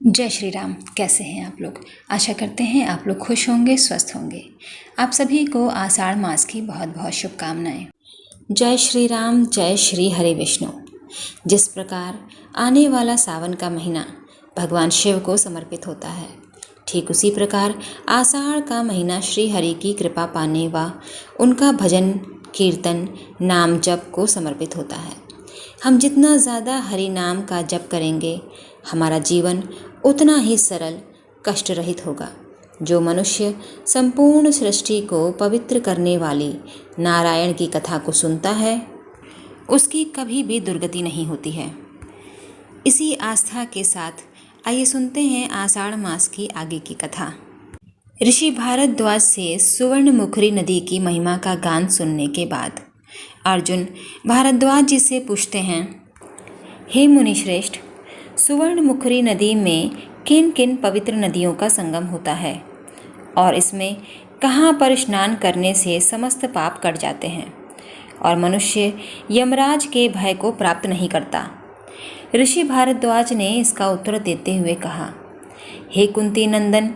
जय श्री राम। कैसे हैं आप लोग? आशा करते हैं आप लोग खुश होंगे, स्वस्थ होंगे। आप सभी को आषाढ़ मास की बहुत बहुत शुभकामनाएं। जय श्री राम, जय श्री हरि विष्णु। जिस प्रकार आने वाला सावन का महीना भगवान शिव को समर्पित होता है, ठीक उसी प्रकार आषाढ़ का महीना श्री हरि की कृपा पाने व उनका भजन कीर्तन नाम जप को समर्पित होता है। हम जितना ज़्यादा हरि नाम का जप करेंगे, हमारा जीवन उतना ही सरल, कष्ट रहित होगा। जो मनुष्य संपूर्ण सृष्टि को पवित्र करने वाली नारायण की कथा को सुनता है, उसकी कभी भी दुर्गति नहीं होती है। इसी आस्था के साथ आइए सुनते हैं आषाढ़ मास की आगे की कथा। ऋषि भारद्वाज से सुवर्णमुखरी नदी की महिमा का गान सुनने के बाद अर्जुन भारद्वाज जी से पूछते हैं, हे मुनिश्रेष्ठ, सुवर्णमुखरी नदी में किन किन पवित्र नदियों का संगम होता है और इसमें कहाँ पर स्नान करने से समस्त पाप कट जाते हैं और मनुष्य यमराज के भय को प्राप्त नहीं करता? ऋषि भारद्वाज ने इसका उत्तर देते हुए कहा, हे कुंती नंदन,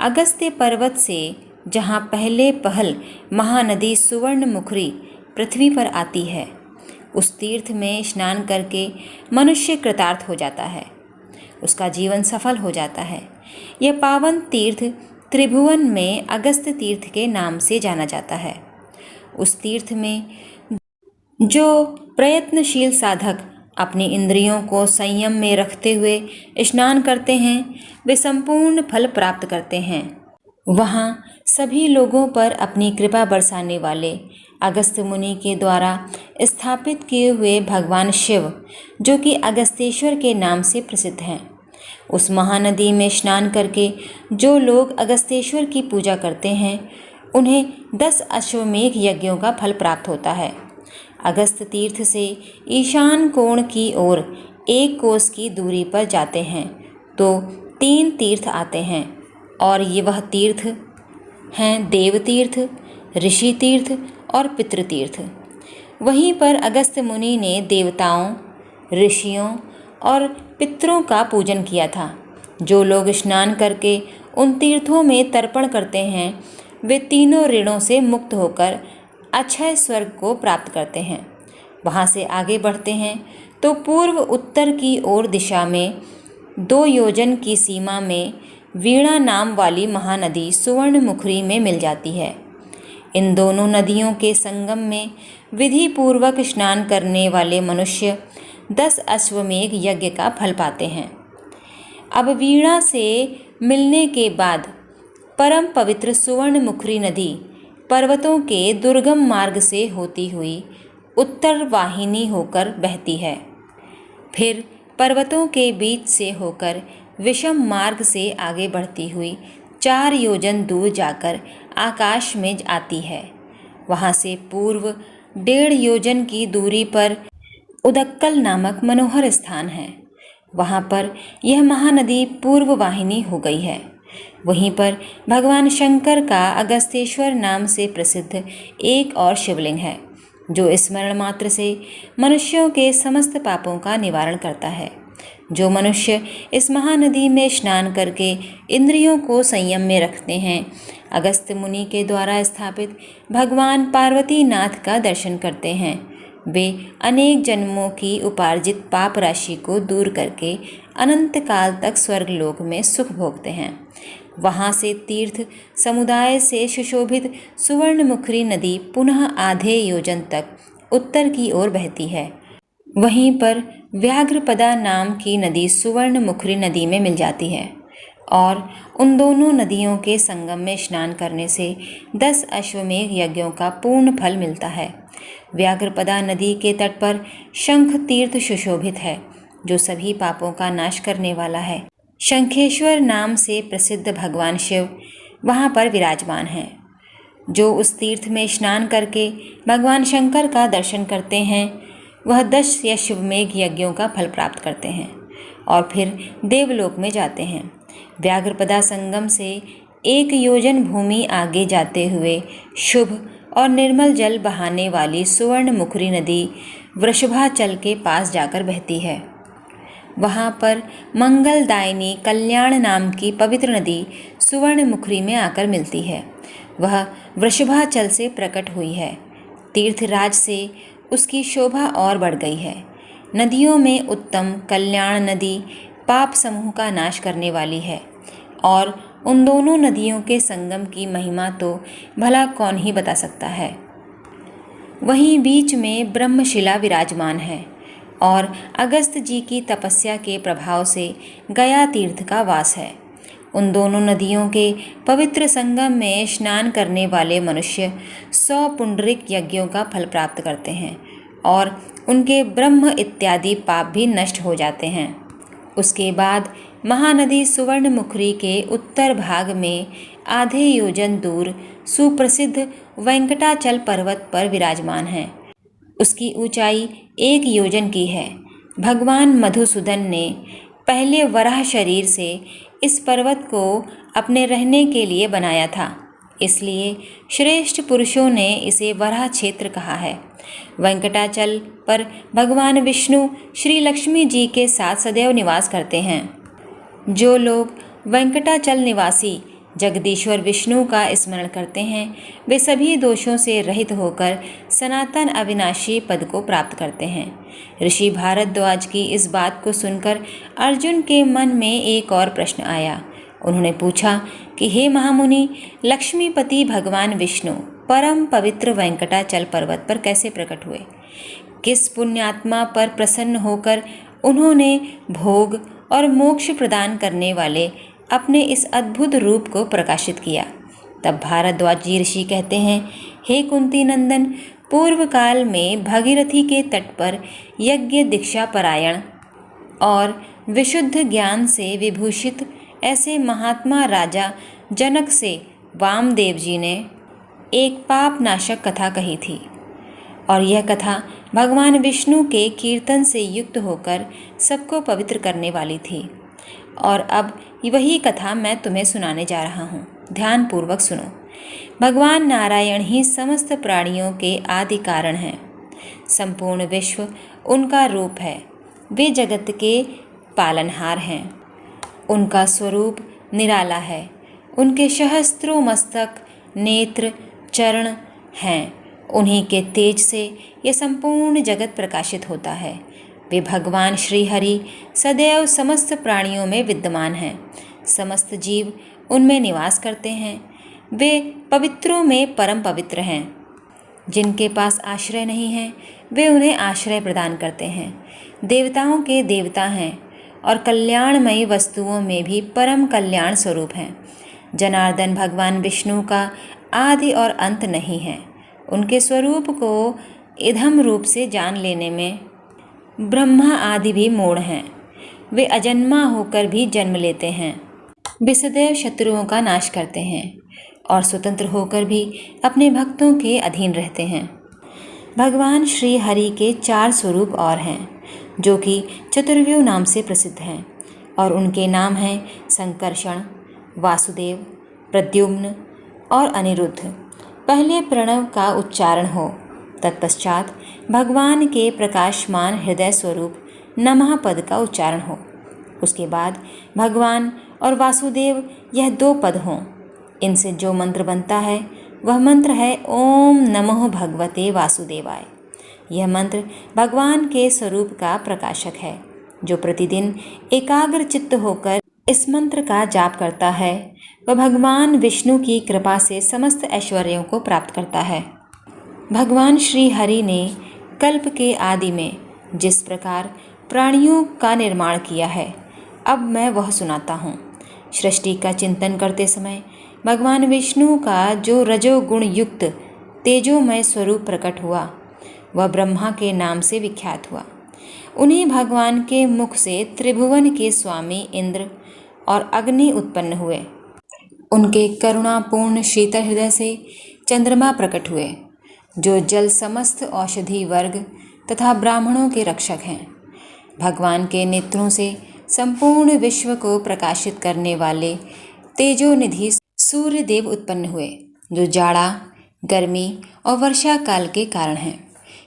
अगस्त्य पर्वत से जहाँ पहले पहल महानदी सुवर्णमुखरी पृथ्वी पर आती है, उस तीर्थ में स्नान करके मनुष्य कृतार्थ हो जाता है, उसका जीवन सफल हो जाता है। यह पावन तीर्थ त्रिभुवन में अगस्त्य तीर्थ के नाम से जाना जाता है। उस तीर्थ में जो प्रयत्नशील साधक अपनी इंद्रियों को संयम में रखते हुए स्नान करते हैं, वे संपूर्ण फल प्राप्त करते हैं। वहाँ सभी लोगों पर अपनी कृपा बरसाने वाले अगस्त्य मुनि के द्वारा स्थापित किए हुए भगवान शिव, जो कि अगस्तेश्वर के नाम से प्रसिद्ध हैं, उस महानदी में स्नान करके जो लोग अगस्तेश्वर की पूजा करते हैं, उन्हें 10 अश्वमेघ यज्ञों का फल प्राप्त होता है। अगस्त्य तीर्थ से ईशान कोण की ओर 1 कोस की दूरी पर जाते हैं तो 3 तीर्थ आते हैं, और ये वह तीर्थ हैं देव तीर्थ, ऋषि तीर्थ और पितृतीर्थ। वहीं पर अगस्त्य मुनि ने देवताओं, ऋषियों और पितरों का पूजन किया था। जो लोग स्नान करके उन तीर्थों में तर्पण करते हैं, वे तीनों ऋणों से मुक्त होकर अक्षय स्वर्ग को प्राप्त करते हैं। वहाँ से आगे बढ़ते हैं तो पूर्व उत्तर की ओर दिशा में 2 योजन की सीमा में वीणा नाम वाली महानदी सुवर्णमुखरी में मिल जाती है। इन दोनों नदियों के संगम में विधि पूर्वक स्नान करने वाले मनुष्य 10 अश्वमेघ यज्ञ का फल पाते हैं। अब वीणा से मिलने के बाद परम पवित्र सुवर्णमुखरी नदी पर्वतों के दुर्गम मार्ग से होती हुई उत्तर वाहिनी होकर बहती है। फिर पर्वतों के बीच से होकर विषम मार्ग से आगे बढ़ती हुई 4 योजन दूर जाकर आकाश में आती है। वहाँ से पूर्व 1.5 योजन की दूरी पर उदक्कल नामक मनोहर स्थान है। वहाँ पर यह महानदी पूर्व वाहिनी हो गई है। वहीं पर भगवान शंकर का अगस्तेश्वर नाम से प्रसिद्ध एक और शिवलिंग है, जो स्मरण मात्र से मनुष्यों के समस्त पापों का निवारण करता है। जो मनुष्य इस महानदी में स्नान करके इंद्रियों को संयम में रखते हैं, अगस्त्य मुनि के द्वारा स्थापित भगवान पार्वती नाथ का दर्शन करते हैं, वे अनेक जन्मों की उपार्जित पाप राशि को दूर करके अनंत काल तक स्वर्गलोक में सुख भोगते हैं। वहाँ से तीर्थ समुदाय से सुशोभित सुवर्णमुखरी नदी पुनः आधे योजन तक उत्तर की ओर बहती है। वहीं पर व्याघ्रपदा नाम की नदी सुवर्णमुखरी नदी में मिल जाती है, और उन दोनों नदियों के संगम में स्नान करने से 10 अश्वमेघ यज्ञों का पूर्ण फल मिलता है। व्याघ्रपदा नदी के तट पर शंख तीर्थ सुशोभित है, जो सभी पापों का नाश करने वाला है। शंखेश्वर नाम से प्रसिद्ध भगवान शिव वहाँ पर विराजमान हैं। जो उस तीर्थ में स्नान करके भगवान शंकर का दर्शन करते हैं, वह 10 अश्वमेघ यज्ञों का फल प्राप्त करते हैं और फिर देवलोक में जाते हैं। व्याघ्रपदा संगम से 1 योजन भूमि आगे जाते हुए शुभ और निर्मल जल बहाने वाली सुवर्णमुखरी नदी वृषभाचल के पास जाकर बहती है। वहाँ पर मंगलदायिनी कल्याण नाम की पवित्र नदी सुवर्णमुखी में आकर मिलती है। वह वृषभाचल से प्रकट हुई है। तीर्थराज से उसकी शोभा और बढ़ गई है। नदियों में उत्तम कल्याण नदी पाप समूह का नाश करने वाली है और उन दोनों नदियों के संगम की महिमा तो भला कौन ही बता सकता है। वहीं बीच में ब्रह्मशिला विराजमान है और अगस्त जी की तपस्या के प्रभाव से गया तीर्थ का वास है। उन दोनों नदियों के पवित्र संगम में स्नान करने वाले मनुष्य 100 पुंडरिक यज्ञों का फल प्राप्त करते हैं और उनके ब्रह्म इत्यादि पाप भी नष्ट हो जाते हैं। उसके बाद महानदी सुवर्णमुखी के उत्तर भाग में आधे योजन दूर सुप्रसिद्ध वेंकटाचल पर्वत पर विराजमान है। उसकी ऊंचाई 1 योजन की है। भगवान मधुसूदन ने पहले वराह शरीर से इस पर्वत को अपने रहने के लिए बनाया था, इसलिए श्रेष्ठ पुरुषों ने इसे वराह क्षेत्र कहा है। वेंकटाचल पर भगवान विष्णु श्री लक्ष्मी जी के साथ सदैव निवास करते हैं। जो लोग वेंकटाचल निवासी जगदीश्वर विष्णु का स्मरण करते हैं वे सभी दोषों से रहित होकर सनातन अविनाशी पद को प्राप्त करते हैं। ऋषि भारद्वाज की इस बात को सुनकर अर्जुन के मन में एक और प्रश्न आया। उन्होंने पूछा कि हे महामुनि, लक्ष्मीपति भगवान विष्णु परम पवित्र वेंकटाचल पर्वत पर कैसे प्रकट हुए? किस पुण्यात्मा पर प्रसन्न होकर उन्होंने भोग और मोक्ष प्रदान करने वाले अपने इस अद्भुत रूप को प्रकाशित किया? तब भारद्वाज जी ऋषि कहते हैं, हे कुंती नंदन, पूर्व काल में भागीरथी के तट पर यज्ञ दीक्षा परायण और विशुद्ध ज्ञान से विभूषित ऐसे महात्मा राजा जनक से वामदेव जी ने एक पाप नाशक कथा कही थी और यह कथा भगवान विष्णु के कीर्तन से युक्त होकर सबको पवित्र करने वाली थी। और अब वही कथा मैं तुम्हें सुनाने जा रहा हूँ। ध्यानपूर्वक सुनो। भगवान नारायण ही समस्त प्राणियों के आदि कारण हैं। संपूर्ण विश्व उनका रूप है। वे जगत के पालनहार हैं। उनका स्वरूप निराला है। उनके सहस्त्रों मस्तक, नेत्र, चरण हैं। उन्हीं के तेज से यह संपूर्ण जगत प्रकाशित होता है। वे भगवान श्री हरि सदैव समस्त प्राणियों में विद्यमान हैं। समस्त जीव उनमें निवास करते हैं। वे पवित्रों में परम पवित्र हैं। जिनके पास आश्रय नहीं है वे उन्हें आश्रय प्रदान करते हैं। देवताओं के देवता हैं और कल्याणमयी वस्तुओं में भी परम कल्याण स्वरूप हैं। जनार्दन भगवान विष्णु का आदि और अंत नहीं है। उनके स्वरूप को इधम रूप से जान लेने में ब्रह्मा आदि भी मूढ़ हैं। वे अजन्मा होकर भी जन्म लेते हैं। वे सदैव शत्रुओं का नाश करते हैं और स्वतंत्र होकर भी अपने भक्तों के अधीन रहते हैं। भगवान श्री हरि के 4 स्वरूप और हैं जो कि चतुर्व्यूह नाम से प्रसिद्ध हैं और उनके नाम हैं संकर्षण, वासुदेव, प्रद्युम्न और अनिरुद्ध। पहले प्रणव का उच्चारण हो, तत्पश्चात भगवान के प्रकाशमान हृदय स्वरूप नमः पद का उच्चारण हो। उसके बाद भगवान और वासुदेव यह 2 पद हों। इनसे जो मंत्र बनता है वह मंत्र है ओम नमो भगवते वासुदेवाय। यह मंत्र भगवान के स्वरूप का प्रकाशक है। जो प्रतिदिन एकाग्र चित्त होकर इस मंत्र का जाप करता है वह भगवान विष्णु की कृपा से समस्त ऐश्वर्यों को प्राप्त करता है। भगवान श्री हरि ने कल्प के आदि में जिस प्रकार प्राणियों का निर्माण किया है अब मैं वह सुनाता हूँ। सृष्टि का चिंतन करते समय भगवान विष्णु का जो रजोगुण युक्त तेजोमय स्वरूप प्रकट हुआ वह ब्रह्मा के नाम से विख्यात हुआ। उन्हीं भगवान के मुख से त्रिभुवन के स्वामी इंद्र और अग्नि उत्पन्न हुए। उनके करुणापूर्ण शीतल हृदय से चंद्रमा प्रकट हुए जो जल समस्त औषधि वर्ग तथा ब्राह्मणों के रक्षक हैं। भगवान के नेत्रों से संपूर्ण विश्व को प्रकाशित करने वाले तेजोनिधि सूर्य देव उत्पन्न हुए जो जाड़ा, गर्मी और वर्षा काल के कारण हैं।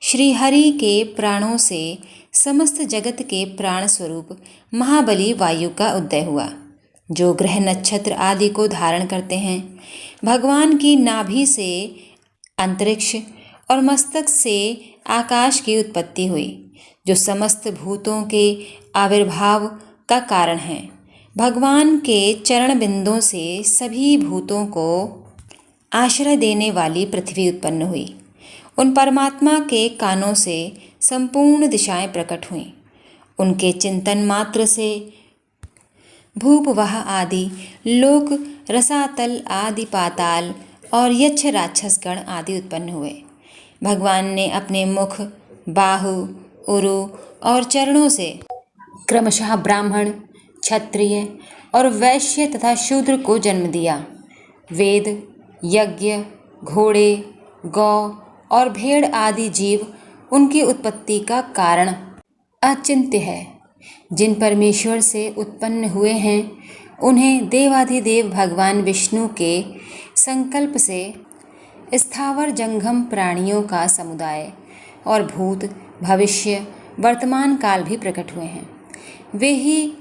श्री हरि के प्राणों से समस्त जगत के प्राण स्वरूप महाबली वायु का उदय हुआ, जो ग्रह नक्षत्र आदि को धारण करते हैं। भगवान की नाभि से अंतरिक्ष और मस्तक से आकाश की उत्पत्ति हुई, जो समस्त भूतों के आविर्भाव का कारण है। भगवान के चरण बिंदों से सभी भूतों को आश्रय देने वाली पृथ्वी उत्पन्न हुई। उन परमात्मा के कानों से संपूर्ण दिशाएं प्रकट हुईं। उनके चिंतन मात्र से भूपवाह आदि लोक, रसातल आदि पाताल और यक्ष राक्षस गण आदि उत्पन्न हुए। भगवान ने अपने मुख, बाहु, उरु और चरणों से क्रमशः ब्राह्मण, क्षत्रिय और वैश्य तथा शूद्र को जन्म दिया। वेद, यज्ञ, घोड़े, गौ और भेड़ आदि जीव उनकी उत्पत्ति का कारण अचिंत्य है। जिन परमेश्वर से उत्पन्न हुए हैं उन्हें देवाधिदेव भगवान विष्णु के संकल्प से स्थावर जंगम प्राणियों का समुदाय और भूत, भविष्य, वर्तमान काल भी प्रकट हुए हैं। वे ही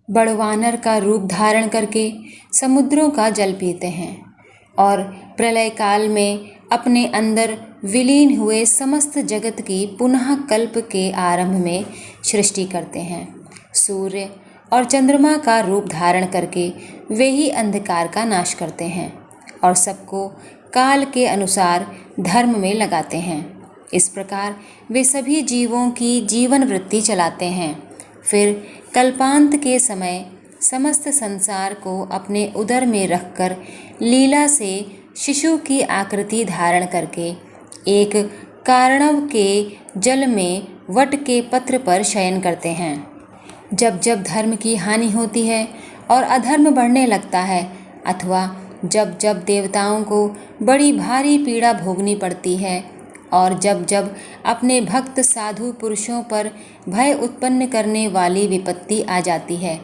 बड़वानर का रूप धारण करके समुद्रों का जल पीते हैं और प्रलय काल में अपने अंदर विलीन हुए समस्त जगत की पुनः कल्प के आरंभ में सृष्टि करते हैं। सूर्य और चंद्रमा का रूप धारण करके वे ही अंधकार का नाश करते हैं और सबको काल के अनुसार धर्म में लगाते हैं। इस प्रकार वे सभी जीवों की जीवन वृत्ति चलाते हैं। फिर कल्पांत के समय समस्त संसार को अपने उदर में रखकर लीला से शिशु की आकृति धारण करके एक कारणव के जल में वट के पत्र पर शयन करते हैं। जब जब धर्म की हानि होती है और अधर्म बढ़ने लगता है, अथवा जब जब देवताओं को बड़ी भारी पीड़ा भोगनी पड़ती है और जब जब अपने भक्त साधु पुरुषों पर भय उत्पन्न करने वाली विपत्ति आ जाती है,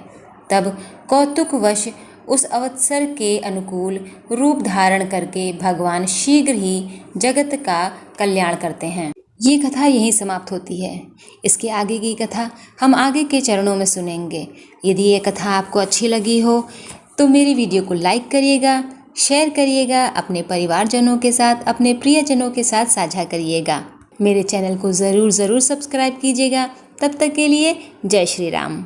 तब कौतुकवश उस अवसर के अनुकूल रूप धारण करके भगवान शीघ्र ही जगत का कल्याण करते हैं। ये कथा यहीं समाप्त होती है। इसके आगे की कथा हम आगे के चरणों में सुनेंगे। यदि ये कथा आपको अच्छी लगी हो तो मेरी वीडियो को लाइक करिएगा, शेयर करिएगा, अपने परिवारजनों के साथ, अपने प्रियजनों के साथ साझा करिएगा। मेरे चैनल को ज़रूर सब्सक्राइब कीजिएगा। तब तक के लिए जय श्री राम।